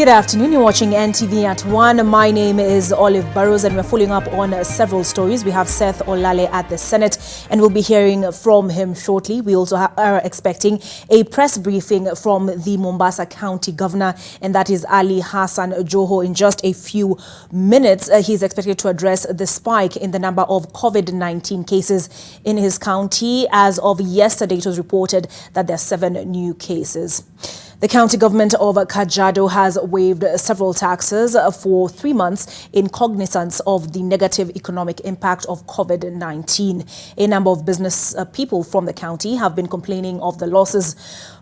Good afternoon, you're watching NTV at ONE. My name is Olive Burrows and we're following up on several stories. We have Seth Olale at the Senate and we'll be hearing from him shortly. We also are expecting a press briefing from the Mombasa County Governor, and that is Ali Hassan Joho in just a few minutes. He's expected to address the spike in the number of COVID-19 cases in his county. As of yesterday, it was reported that there are 7 new cases. The county government of Kajiado has waived several taxes for 3 months in cognizance of the negative economic impact of COVID-19. A number of business people from the county have been complaining of the losses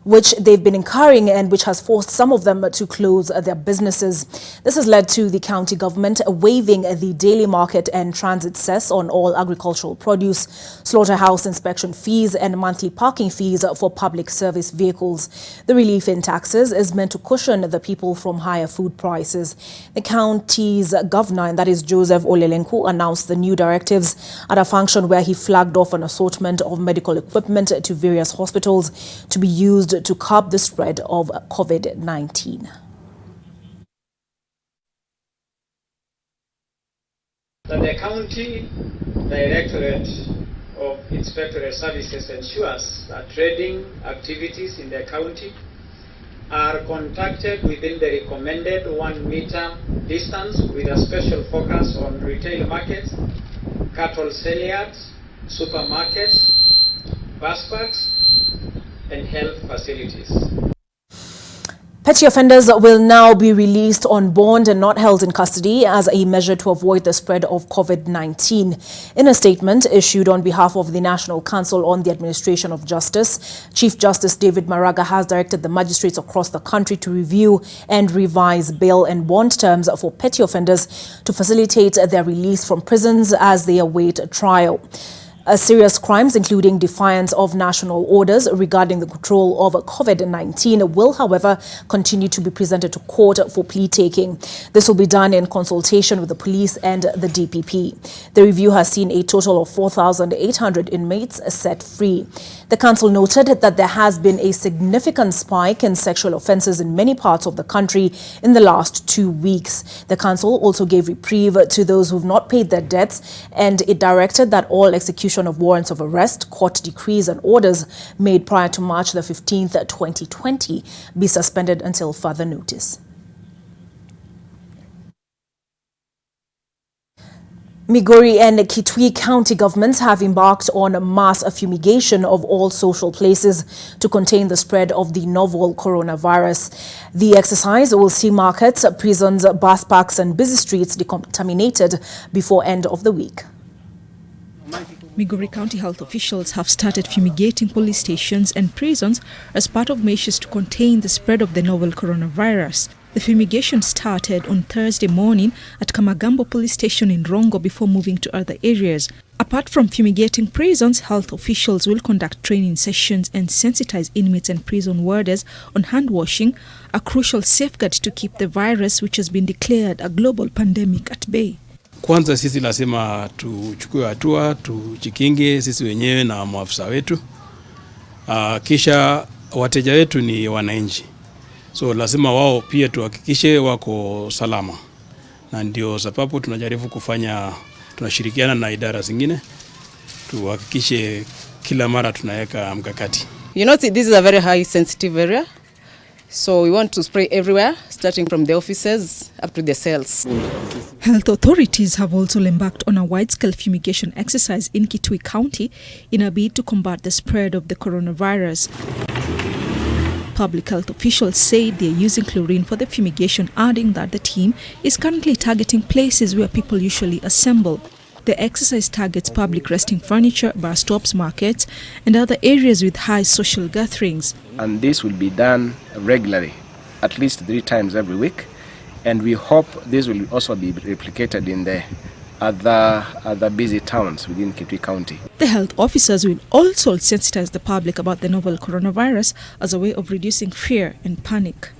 which they've been incurring and which has forced some of them to close their businesses. This has led to the county government waiving the daily market and transit cess on all agricultural produce, slaughterhouse inspection fees and monthly parking fees for public service vehicles. The relief in taxes is meant to cushion the people from higher food prices. The county's governor, and that is Joseph Olelenku, announced the new directives at a function where he flagged off an assortment of medical equipment to various hospitals to be used to curb the spread of COVID-19. The County Directorate of Inspectorate Services ensures that trading activities in the county are conducted within the recommended 1 meter distance with a special focus on retail markets, cattle sale yards, supermarkets, bus parks, and health facilities. Petty offenders will now be released on bond and not held in custody as a measure to avoid the spread of COVID-19. In a statement issued on behalf of the National Council on the Administration of Justice, Chief Justice David Maraga has directed the magistrates across the country to review and revise bail and bond terms for petty offenders to facilitate their release from prisons as they await trial. Serious crimes, including defiance of national orders regarding the control of COVID-19, will, however, continue to be presented to court for plea taking. This will be done in consultation with the police and the DPP. The review has seen a total of 4,800 inmates set free. The council noted that there has been a significant spike in sexual offences in many parts of the country in the last 2 weeks. The council also gave reprieve to those who have not paid their debts, and it directed that all execution of warrants of arrest, court decrees and orders made prior to March the 15th, 2020 be suspended until further notice. Migori and Kitui county governments have embarked on mass fumigation of all social places to contain the spread of the novel coronavirus. The exercise will see markets, prisons, bus parks and busy streets decontaminated before end of the week. Migori County health officials have started fumigating police stations and prisons as part of measures to contain the spread of the novel coronavirus. The fumigation started on Thursday morning at Kamagambo police station in Rongo before moving to other areas. Apart from fumigating prisons, health officials will conduct training sessions and sensitize inmates and prison warders on hand washing, a crucial safeguard to keep the virus, which has been declared a global pandemic, at bay. Kwanza sisi lazima tuchukue hatua, tujikinge sisi wenyewe na maafisa wetu. Kisha wateja wetu ni wananchi. So lazima wao pia tuhakikishe wako salama. Na ndio sababu tunajaribu tunashirikiana na idara zingine tuhakikishe kila mara tunaweka mkakati. You know, this is a very high sensitive area. So we want to spray everywhere, starting from the offices up to the cells. Health authorities have also embarked on a wide-scale fumigation exercise in Kitui County in a bid to combat the spread of the coronavirus. Public health officials say they are using chlorine for the fumigation, adding that the team is currently targeting places where people usually assemble. The exercise targets public resting furniture, bus stops, markets, and other areas with high social gatherings. And this will be done regularly, at least 3 times every week. And we hope this will also be replicated in the other busy towns within Kitui County. The health officers will also sensitize the public about the novel coronavirus as a way of reducing fear and panic.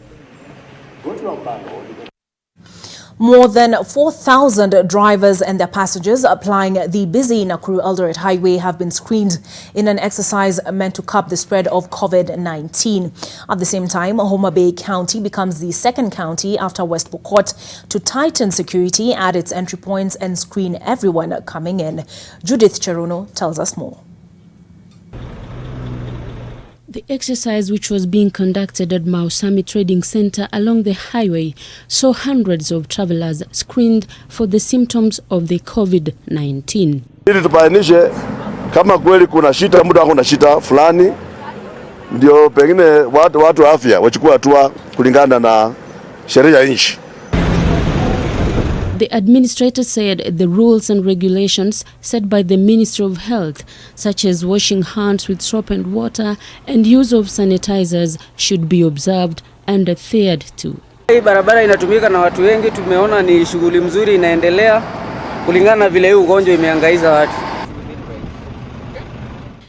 More than 4,000 drivers and their passengers applying the busy Nakuru-Eldoret Highway have been screened in an exercise meant to curb the spread of COVID-19. At the same time, Homa Bay County becomes the second county after West Pokot to tighten security at its entry points and screen everyone coming in. Judith Cheruno tells us more. The exercise, which was being conducted at Mausami Trading Center along the highway, saw hundreds of travelers screened for the symptoms of the COVID-19. Ili tubainishe kama kweli kuna shida, mtu ako na shida fulani, ndio pengine watu afya wachukua hatua kulingana na sheria ya nchi. The administrator said the rules and regulations set by the Ministry of Health, such as washing hands with soap and water and use of sanitizers, should be observed and adhered to. Hii barabara inatumika na watu wengi, tumeona ni shughuli mzuri inaendelea kulingana na vile hii ugonjwa imeangaiza watu.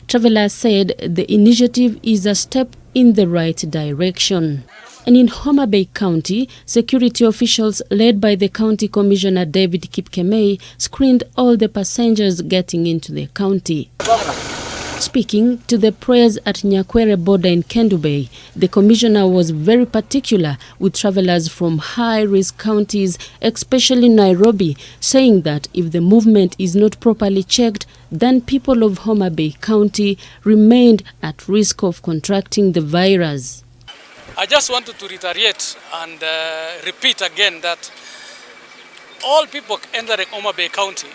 Travelers said the initiative is a step in the right direction. And in Homa Bay County, security officials led by the County Commissioner David Kipkemei screened all the passengers getting into the county. Speaking to the press at Nyakwere border in Kendu Bay, the commissioner was very particular with travelers from high-risk counties, especially Nairobi, saying that if the movement is not properly checked, then people of Homa Bay County remained at risk of contracting the virus. I just wanted to reiterate and repeat again that all people entering Homa Bay County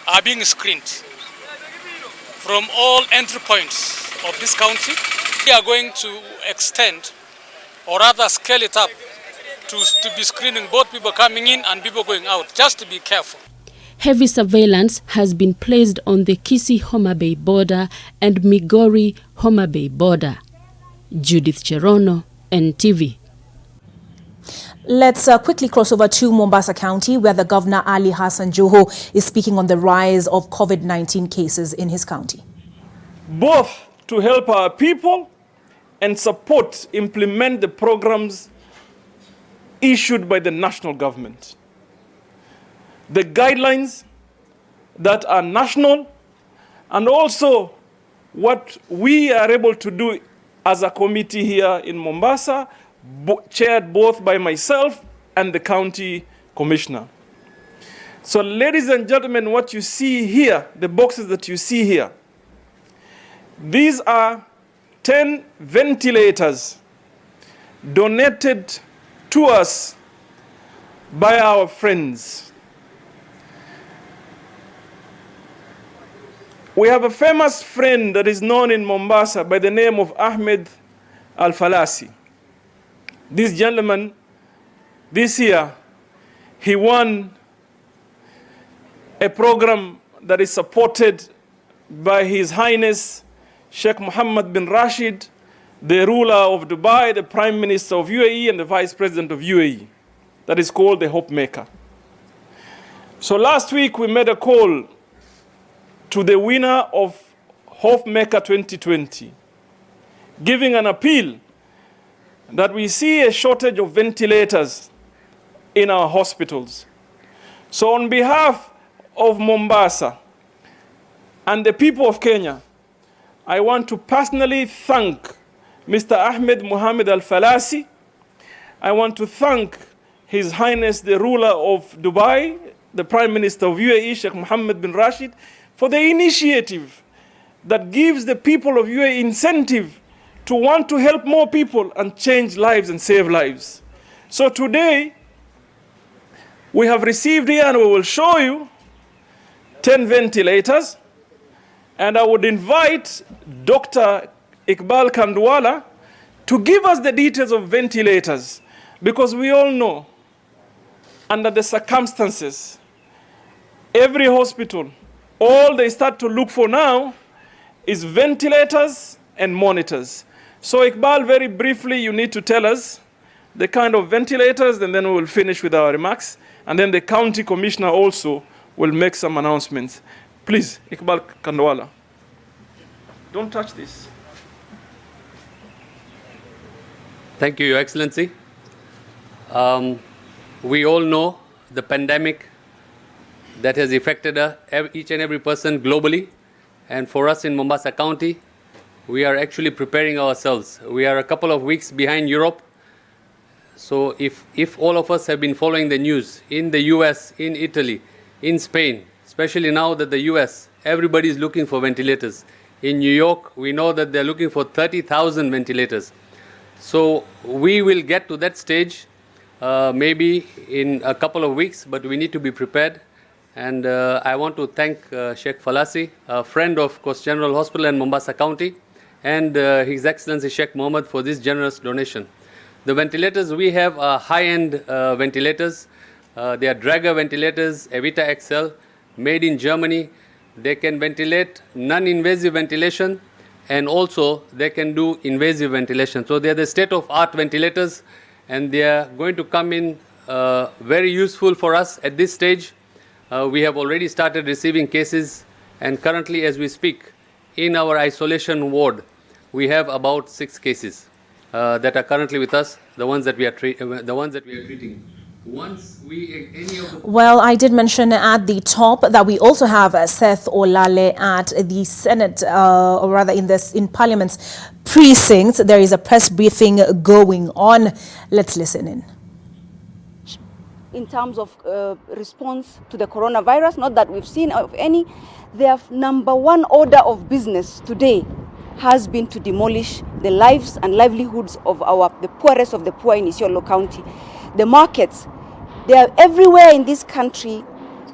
are being screened from all entry points of this county. We are going to extend or rather scale it up to be screening both people coming in and people going out, just to be careful. Heavy surveillance has been placed on the Kisii-Homa Bay border and Migori-Homa Bay border. Judith Cherono, NTV. Let's quickly cross over to Mombasa County, where the Governor Ali Hassan Joho is speaking on the rise of COVID-19 cases in his county. Both to help our people and implement the programs issued by the national government. The guidelines that are national and also what we are able to do as a committee here in Mombasa, chaired both by myself and the county commissioner. So ladies and gentlemen, what you see here, the boxes that you see here, these are 10 ventilators donated to us by our friends. We have a famous friend that is known in Mombasa by the name of Ahmed Al-Falasi. This gentleman, this year, he won a program that is supported by His Highness Sheikh Mohammed bin Rashid, the ruler of Dubai, the Prime Minister of UAE, and the Vice President of UAE. That is called the Hope Maker. So last week we made a call to the winner of Hope Maker 2020, giving an appeal that we see a shortage of ventilators in our hospitals. So on behalf of Mombasa and the people of Kenya, I want to personally thank Mr. Ahmed Mohammed Al-Falasi. I want to thank His Highness the ruler of Dubai, the Prime Minister of UAE, Sheikh Mohammed bin Rashid, for the initiative that gives the people of UAE incentive to want to help more people and change lives and save lives. So today, we have received here, and we will show you 10 ventilators. And I would invite Dr. Iqbal Kandwala to give us the details of ventilators, because we all know, under the circumstances, every hospital, all they start to look for now is ventilators and monitors. So Iqbal, very briefly, you need to tell us the kind of ventilators, and then we will finish with our remarks. And then the county commissioner also will make some announcements. Please, Iqbal Kandwala. Don't touch this. Thank you, Your Excellency. We all know the pandemic that has affected each and every person globally. And for us in Mombasa County, we are actually preparing ourselves. We are a couple of weeks behind Europe. So if all of us have been following the news in the US, in Italy, in Spain, especially now that the US, everybody is looking for ventilators. In New York, we know that they're looking for 30,000 ventilators. So we will get to that stage maybe in a couple of weeks, but we need to be prepared. And I want to thank Sheikh Falasi, a friend of Coast General Hospital and Mombasa County, and His Excellency Sheikh Mohammed for this generous donation. The ventilators we have are high-end ventilators. They are Drager ventilators, Evita XL, made in Germany. They can ventilate non-invasive ventilation, and also they can do invasive ventilation. So they are the state-of-art ventilators, and they are going to come in very useful for us at this stage. We have already started receiving cases, and currently as we speak, in our isolation ward, we have about 6 cases that are currently with us, the ones that we are treating. Once Well, I did mention at the top that we also have Seth Olale at the Senate, or rather in Parliament's precincts. There is a press briefing going on. Let's listen in. In terms of response to the coronavirus, not that we've seen of any, their number one order of business today has been to demolish the lives and livelihoods of the poorest of the poor in Isiolo County. The markets, they are everywhere in this country.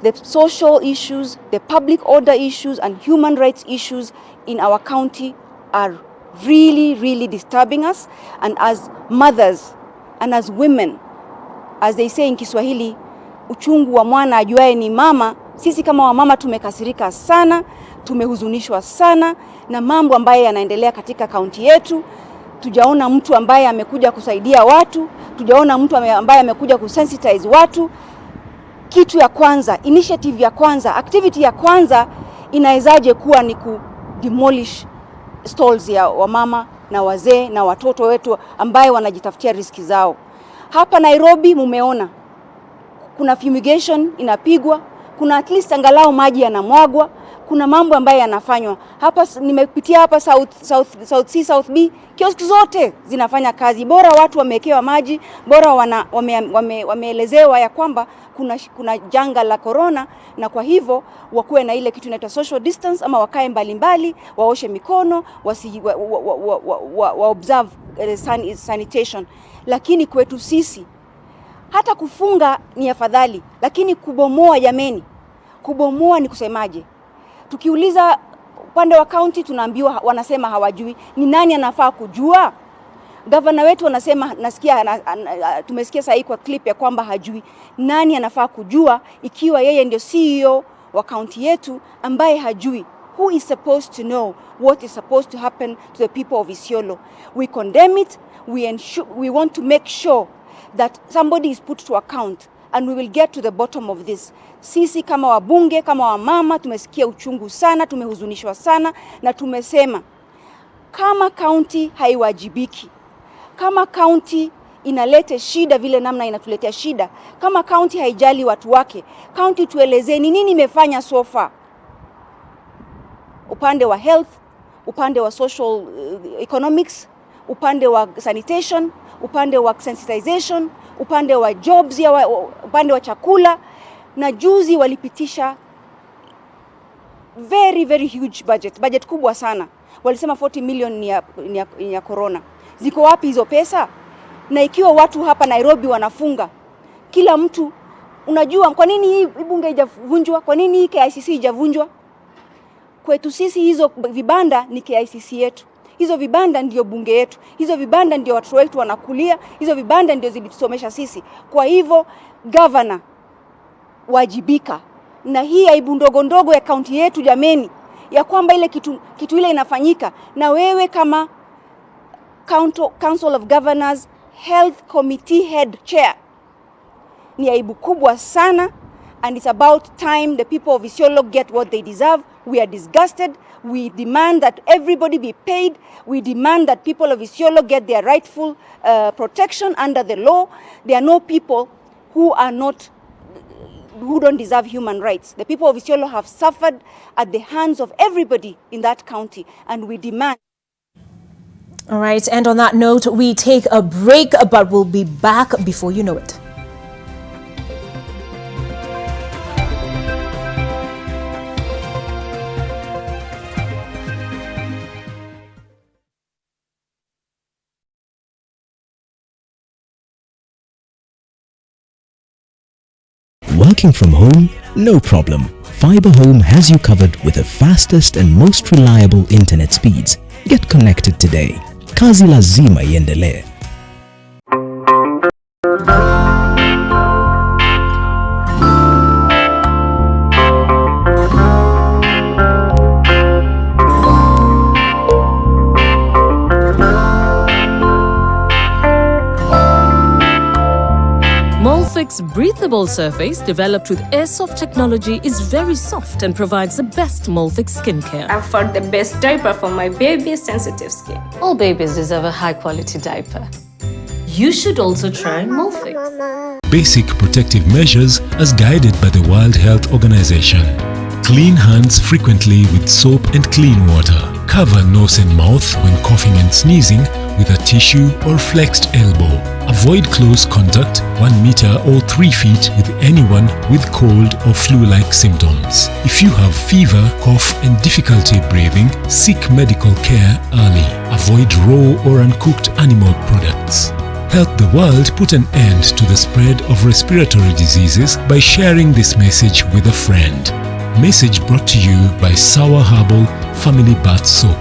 The social issues, the public order issues, and human rights issues in our county are really, really disturbing us. And as mothers and as women, as they say in Kiswahili, uchungu wa mwana ajuaye ni mama. Sisi kama wamama tumekasirika sana, tumehuzunishwa sana na mambo ambayo yanaendelea katika kaunti yetu. Tujaona mtu ambaye amekuja kusaidia watu, tujaona mtu ambaye amekuja kusensitize watu. Kitu ya kwanza, initiative ya kwanza, activity ya kwanza inawezaje kuwa ni demolish stalls ya wamama na wazee na watoto wetu ambaye wanajitafutia riski zao. Hapa Nairobi mumeona kuna fumigation inapigwa, kuna at least angalau maji yanamwagwa, kuna mambo ambayo yanafanywa. Hapa nimepitia hapa South C, South B, kiosk zote zinafanya kazi. Bora watu wamewekewa maji, bora wameelezewa ya kwamba kuna janga la corona, na kwa hivyo wakuwe na ile kitu inaitwa social distance, ama wakae mbali, waoshe mikono, observe sanitation. Lakini kwetu sisi hata kufunga ni afadhali, lakini kubomoa, jameni, kubomoa ni kusemaje? Tukiuliza upande wa county tunaambiwa, wanasema hawajui. Ni nani anafaa kujua? Governor wetu wanasema, tumesikia sasa kwa clip ya kwamba hajui. Nani anafaa kujua ikiwa yeye ndio CEO wa county yetu ambaye hajui? Who is supposed to know what is supposed to happen to the people of Isiolo? We condemn it. We want to make sure that somebody is put to account, and we will get to the bottom of this. Sisi kama wabunge, kama wamama, tumesikia uchungu sana, tumehuzunishwa sana, na tumesema kama county haiwajibiki, kama county inalete shida vile namna inatuletea shida, kama county haijali watu wake, county tuelezeni nini imefanya so far. Upande wa health, upande wa social economics, upande wa sanitation, upande wa sensitization, upande wa jobs, upande wa chakula. Na juzi walipitisha very, very huge budget kubwa sana. Walisema 40 million ni ya corona. Ziko wapi hizo pesa? Na ikiwa watu hapa Nairobi wanafunga, kila mtu, unajua kwa nini hii bunge haijavunjwa? Kwa nini hii KICC haijavunjwa? Kwetu sisi hizo vibanda ni KICC yetu. Hizo vibanda ndio bunge yetu. Hizo vibanda ndio watu wetu wanakulia. Hizo vibanda ndio zilitusomesha sisi. Kwa hivyo governor, wajibika. Na hii aibu ndogo ya county yetu, jameni, ya kwamba ile kitu ile inafanyika. Na wewe kama Council of Governors Health Committee Head Chair, ni aibu kubwa sana, and it's about time the people of Isiolo get what they deserve. We are disgusted. We demand that everybody be paid. We demand that people of Isiolo get their rightful protection under the law. There are no people who don't deserve human rights. The people of Isiolo have suffered at the hands of everybody in that county, and we demand. All right, and on that note, we take a break, but we'll be back before you know it. Working from home? No problem. Fiber Home has you covered with the fastest and most reliable internet speeds. Get connected today. Kazi lazima iendelee. Molfix breathable surface developed with airsoft technology is very soft and provides the best Molfix skincare. I found the best diaper for my baby's sensitive skin. All babies deserve a high-quality diaper. You should also try Molfix. Basic protective measures as guided by the World Health Organization. Clean hands frequently with soap and clean water. Cover nose and mouth when coughing and sneezing with a tissue or flexed elbow. Avoid close contact 1 meter or 3 feet with anyone with cold or flu-like symptoms. If you have fever, cough and difficulty breathing, seek medical care early. Avoid raw or uncooked animal products. Help the world put an end to the spread of respiratory diseases by sharing this message with a friend. Message brought to you by Sour Herbal Family Bath Soap.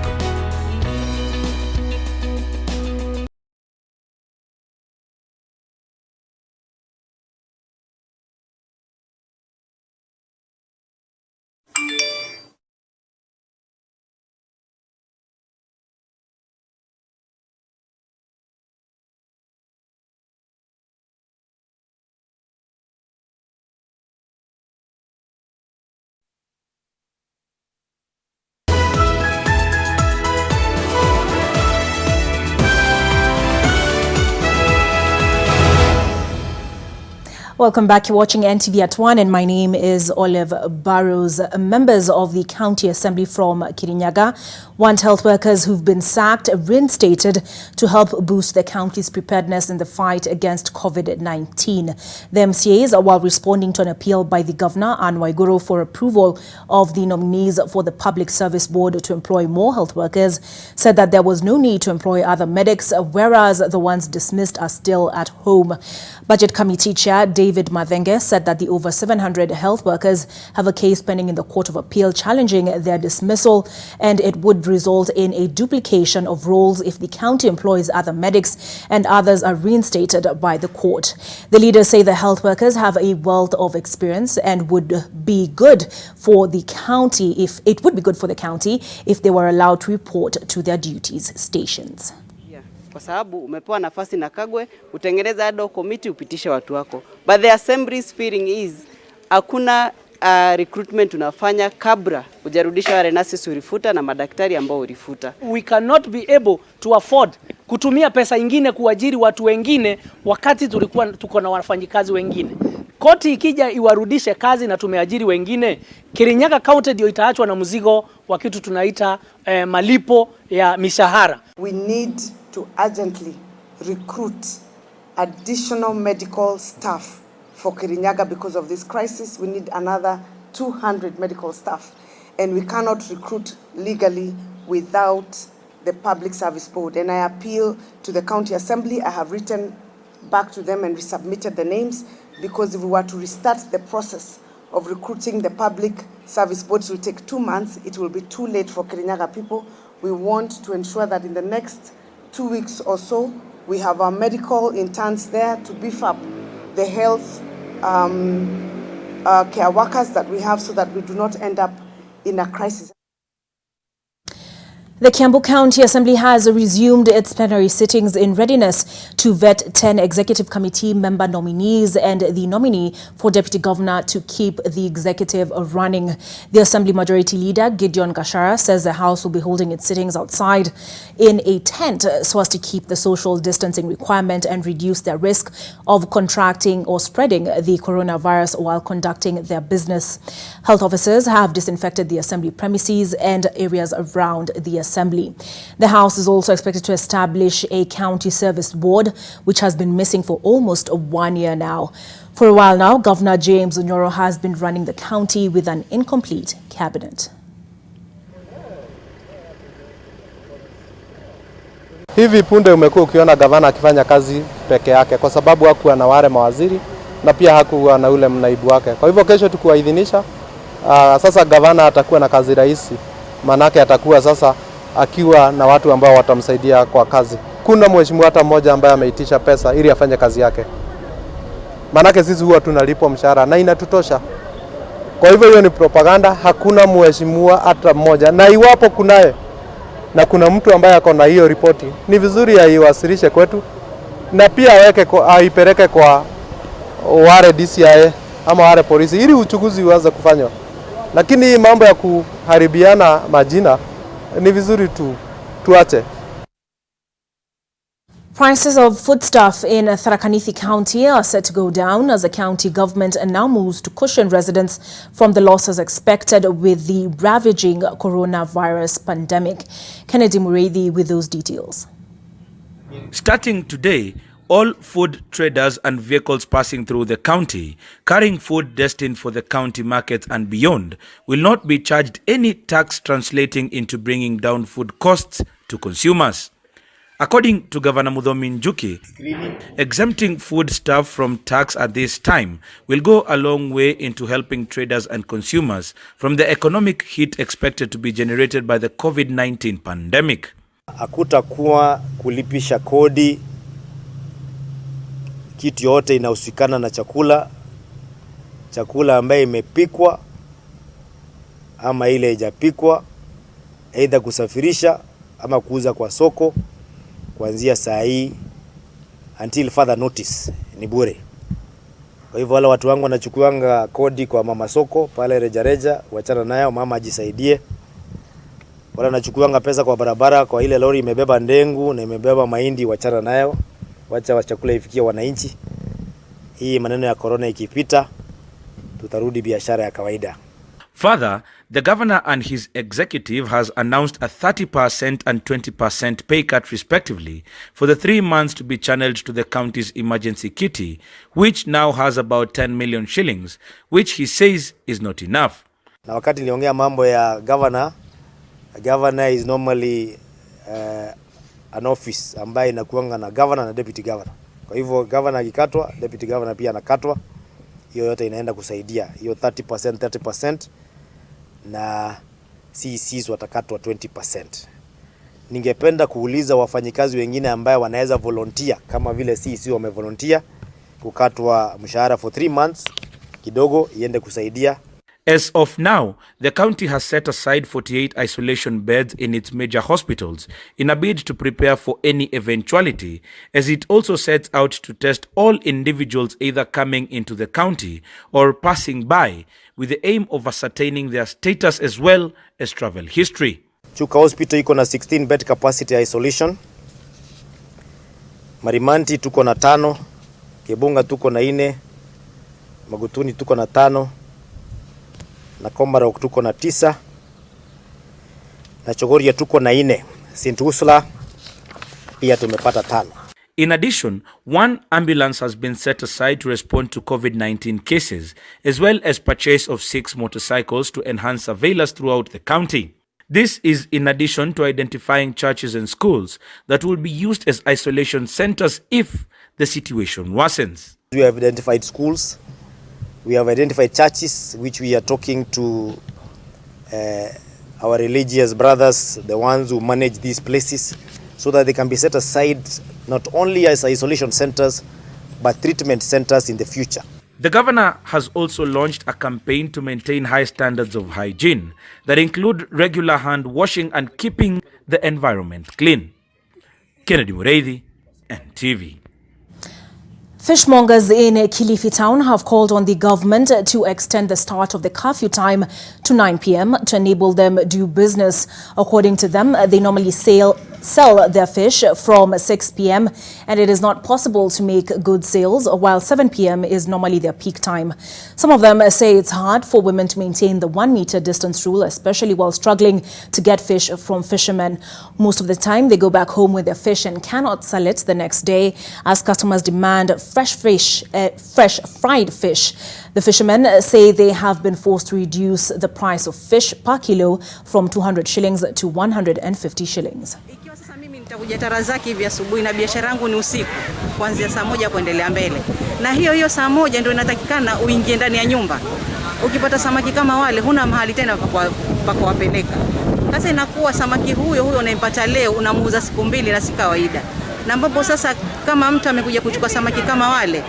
Welcome back. You're watching NTV at One, and my name is Olive Barrows. Members of the County Assembly from Kirinyaga want health workers who've been sacked reinstated to help boost the county's preparedness in the fight against COVID-19. The MCAs, while responding to an appeal by the Governor, Anne Waiguru, for approval of the nominees for the Public Service Board to employ more health workers, said that there was no need to employ other medics, whereas the ones dismissed are still at home. Budget Committee Chair David Madenge said that the over 700 health workers have a case pending in the Court of Appeal challenging their dismissal, and it would result in a duplication of roles if the county employs other medics and others are reinstated by the court. The leaders say the health workers have a wealth of experience and would be good for the county if they were allowed to report to their duties stations. Kwa sababu umepewa nafasi na Kagwe utengeneza ad hoc committee upitishe watu wako. But the assembly's feeling is hakuna recruitment unafanya kabla ujarudisha wale nurses ulifuta na madaktari ambao ulifuta. We cannot be able to afford kutumia pesa ingine kuajiri watu wengine wakati tuko na wafanyikazi wengine. Koti ikija iwarudishe kazi na tumeajiri wengine, Kirinyaga County ndio itaachwa na mzigo wa kitu tunaita malipo ya mishahara. We need to urgently recruit additional medical staff for Kirinyaga because of this crisis. We need another 200 medical staff, and we cannot recruit legally without the Public Service Board. And I appeal to the County Assembly. I have written back to them and resubmitted the names, because if we were to restart the process of recruiting the Public Service Board, it will take 2 months. It will be too late for Kirinyaga people. We want to ensure that in the next 2 weeks or so, we have our medical interns there to beef up the health care workers that we have, so that we do not end up in a crisis. The Kiambu County Assembly has resumed its plenary sittings in readiness to vet 10 Executive Committee member nominees and the nominee for Deputy Governor to keep the executive running. The Assembly Majority Leader, Gideon Gashara, says the House will be holding its sittings outside in a tent so as to keep the social distancing requirement and reduce their risk of contracting or spreading the coronavirus while conducting their business. Health officers have disinfected the Assembly premises and areas around the Assembly. The House is also expected to establish a county service board, which has been missing for almost 1 year now. For a while now, Governor James Onyoro has been running the county with an incomplete cabinet. Hivi punde umekuwa ukiona gavana akifanya kazi peke yake kwa sababu hakuwa na wale mawaziri na pia hakuwa na ule mnaibu wake. Kwa hivyo kesho tukuwaidhinisha, sasa gavana atakuwa na kazi rahisi, manake atakuwa sasa akiwa na watu ambao watamsaidia kwa kazi. Kuna mheshimiwa hata mmoja ambaye ameitisha pesa ili afanye kazi yake. Manake sisi huwa tunalipwa mshahara na inatutosha. Kwa hivyo hiyo ni propaganda, hakuna mheshimiwa hata mmoja. Na iwapo kunaye na kuna mtu ambaye ako na hiyo ripoti, ni vizuri aiwasilishe kwetu na pia aipeleke kwa wale DCI ama wale polisi ili uchunguzi uanze kufanywa. Lakini mambo ya kuharibiana majina ni vizuri tuache. Prices of foodstuff in Tharaka Nithi County are set to go down as the county government now moves to cushion residents from the losses expected with the ravaging coronavirus pandemic. Kennedy Mureithi with those details. Starting today, all food traders and vehicles passing through the county carrying food destined for the county markets and beyond will not be charged any tax, translating into bringing down food costs to consumers. According to Governor Muthomi Njuki, exempting foodstuff from tax at this time will go a long way into helping traders and consumers from the economic hit expected to be generated by the COVID-19 pandemic. Hakutakuwa kulipisha kodi kitu yote inahusikana na chakula ambaye imepikwa ama ile haijapikwa, aidha kusafirisha ama kuuza kwa soko kuanzia saa hii until further notice ni bure. Kwa hivyo wale watu wangu wanachukuanga kodi kwa mama soko pale rejareja, wachana nayo, mama ajisaidie. Wala wanachukuanga pesa kwa barabara kwa ile lori imebeba ndengu na imebeba mahindi, wachana nayo, wacha chakula ifikie wananchi. Hii maneno ya corona ikipita tutarudi biashara ya kawaida. Further, the governor and his executive has announced a 30% and 20% pay cut respectively for the 3 months to be channeled to the county's emergency kitty, which now has about 10 million shillings, which he says is not enough. Na wakati niliongea mambo ya governor is normally an office ambaye inakuanga na governor na deputy governor. Kwa hivyo governor akikatwa, deputy governor pia anakatwa. Hiyo yote inaenda kusaidia. Hiyo 30% na CECs watakatwa 20%. Ningependa kuuliza wafanyikazi wengine ambao wanaweza volunteer kama vile CEC wamevolunteer kukatwa mshahara for 3 months kidogo iende kusaidia. As of now, the county has set aside 48 isolation beds in its major hospitals in a bid to prepare for any eventuality, as it also sets out to test all individuals either coming into the county or passing by, with the aim of ascertaining their status as well as travel history. Chuka Hospital iko na 16 bed capacity isolation. Marimanti tuko na 5, Kibunga tuko na 4, Magutuni tuko na 5, na Komarok tuko na 9, na Chogoria tuko na 4, St. Ursula pia tumepata 5. In addition, 1 ambulance has been set aside to respond to COVID-19 cases, as well as purchase of 6 motorcycles to enhance surveillance throughout the county. This is in addition to identifying churches and schools that will be used as isolation centers if the situation worsens. We have identified schools, we have identified churches, which we are talking to our religious brothers, the ones who manage these places, so that they can be set aside not only as isolation centers, but treatment centers in the future. The governor has also launched a campaign to maintain high standards of hygiene that include regular hand washing and keeping the environment clean. Kennedy Mureithi, NTV. Fishmongers in Kilifi town have called on the government to extend the start of the curfew time to 9 p.m. to enable them do business. According to them, they normally sell their fish from 6 p.m. and it is not possible to make good sales while 7 p.m. is normally their peak time. Some of them say it's hard for women to maintain the 1 meter distance rule, especially while struggling to get fish from fishermen. Most of the time, they go back home with their fish and cannot sell it the next day as customers demand fresh fried fish. The fishermen say they have been forced to reduce the price of fish per kilo from 200 shillings to 150 shillings. Sasa mimi nitakuja tarazaki hivi asubuhi na biashara yangu ni usiku kuanzia saa 1 kuendelea mbele. Na hiyo saa 1 ndio inatakikana uingie ndani ya nyumba. Ukipata samaki kama wale huna mahali tena pa kuwapeleka. Sasa inakuwa samaki huyo unampata leo unamuuza siku 2 na si kawaida. Na ambapo sasa kama mtu amekuja kuchukua samaki kama wale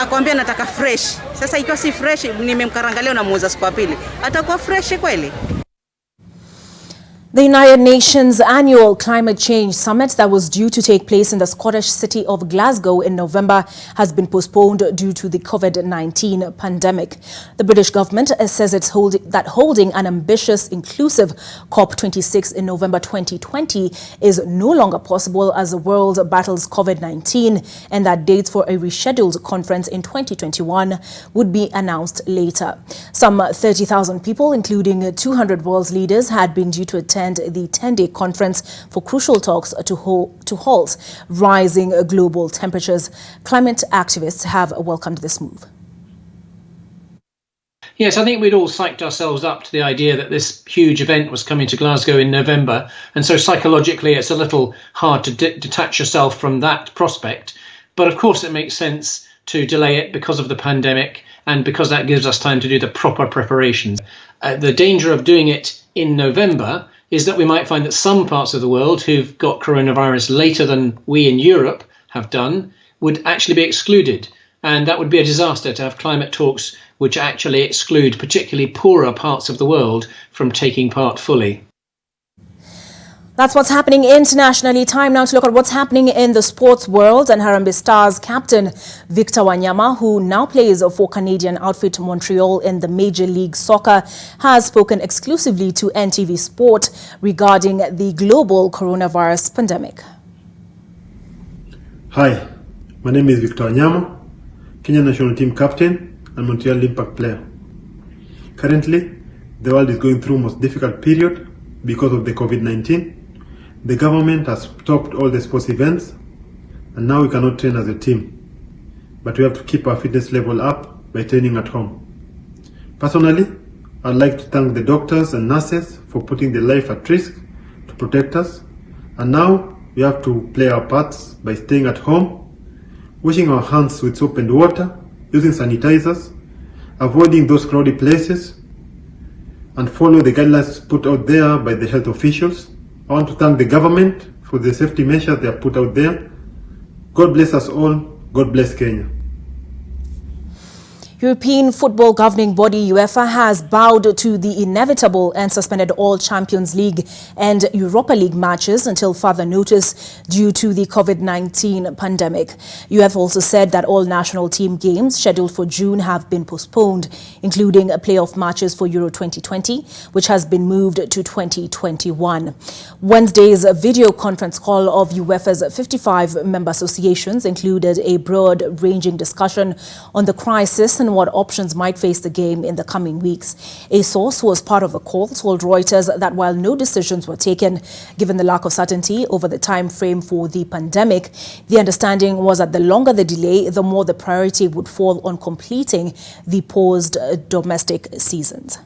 akwambia nataka fresh. Sasa ikiwa si fresh nimemkaranga leo namuuza siku ya 2. Atakuwa fresh kweli? The United Nations annual climate change summit that was due to take place in the Scottish city of Glasgow in November has been postponed due to the COVID-19 pandemic. The British government says holding an ambitious, inclusive COP26 in November 2020 is no longer possible as the world battles COVID-19 and that dates for a rescheduled conference in 2021 would be announced later. Some 30,000 people, including 200 world leaders, had been due to attend the 10-day conference for crucial talks to halt rising global temperatures. Climate activists have welcomed this move. Yes, I think we'd all psyched ourselves up to the idea that this huge event was coming to Glasgow in November. And so psychologically, it's a little hard to detach yourself from that prospect. But of course, it makes sense to delay it because of the pandemic and because that gives us time to do the proper preparations. The danger of doing it in November is that we might find that some parts of the world who've got coronavirus later than we in Europe have done would actually be excluded. And that would be a disaster to have climate talks which actually exclude particularly poorer parts of the world from taking part fully. That's what's happening internationally. Time now to look at what's happening in the sports world. And Harambee Stars captain Victor Wanyama, who now plays for Canadian outfit Montreal in the Major League Soccer, has spoken exclusively to NTV Sport regarding the global coronavirus pandemic. Hi, my name is Victor Wanyama, Kenya national team captain and Montreal Impact player. Currently, the world is going through the most difficult period because of the COVID-19. The government has stopped all the sports events and now we cannot train as a team. But we have to keep our fitness level up by training at home. Personally, I'd like to thank the doctors and nurses for putting their life at risk to protect us. And now we have to play our parts by staying at home, washing our hands with soap and water, using sanitizers, avoiding those crowded places, and follow the guidelines put out there by the health officials. I want to thank the government for the safety measures they have put out there. God bless us all. God bless Kenya. European football governing body UEFA has bowed to the inevitable and suspended all Champions League and Europa League matches until further notice due to the COVID-19 pandemic. UEFA also said that all national team games scheduled for June have been postponed, including playoff matches for Euro 2020, which has been moved to 2021. Wednesday's video conference call of UEFA's 55 member associations included a broad-ranging discussion on the crisis and what options might face the game in the coming weeks. A source who was part of the call told Reuters that while no decisions were taken, given the lack of certainty over the time frame for the pandemic, the understanding was that the longer the delay, the more the priority would fall on completing the paused domestic seasons.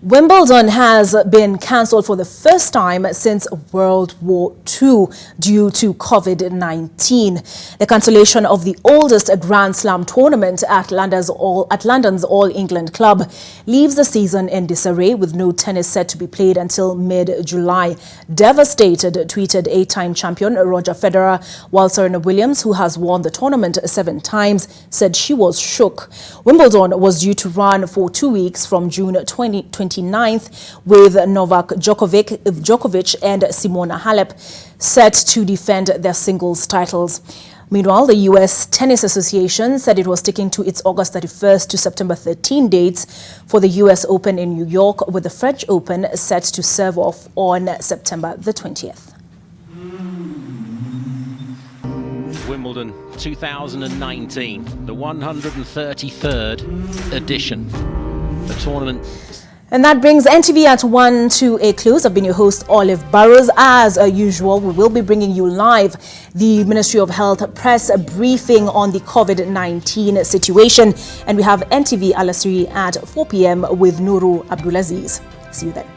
Wimbledon has been cancelled for the first time since World War II due to COVID-19. The cancellation of the oldest Grand Slam tournament at London's All England Club leaves the season in disarray, with no tennis set to be played until mid-July. Devastated, tweeted 8-time champion Roger Federer, while Serena Williams, who has won the tournament 7 times, said she was shook. Wimbledon was due to run for 2 weeks from June 29th, with Novak Djokovic and Simona Halep set to defend their singles titles. Meanwhile, the U.S. Tennis Association said it was sticking to its August 31st to September 13 dates for the U.S. Open in New York, with the French Open set to serve off on September the 20th. Wimbledon 2019, the 133rd edition. The tournament. And that brings NTV at 1 to a close. I've been your host, Olive Burrows. As usual, we will be bringing you live the Ministry of Health press briefing on the COVID-19 situation. And we have NTV Alasiri at 4 p.m. with Nuru Abdulaziz. See you then.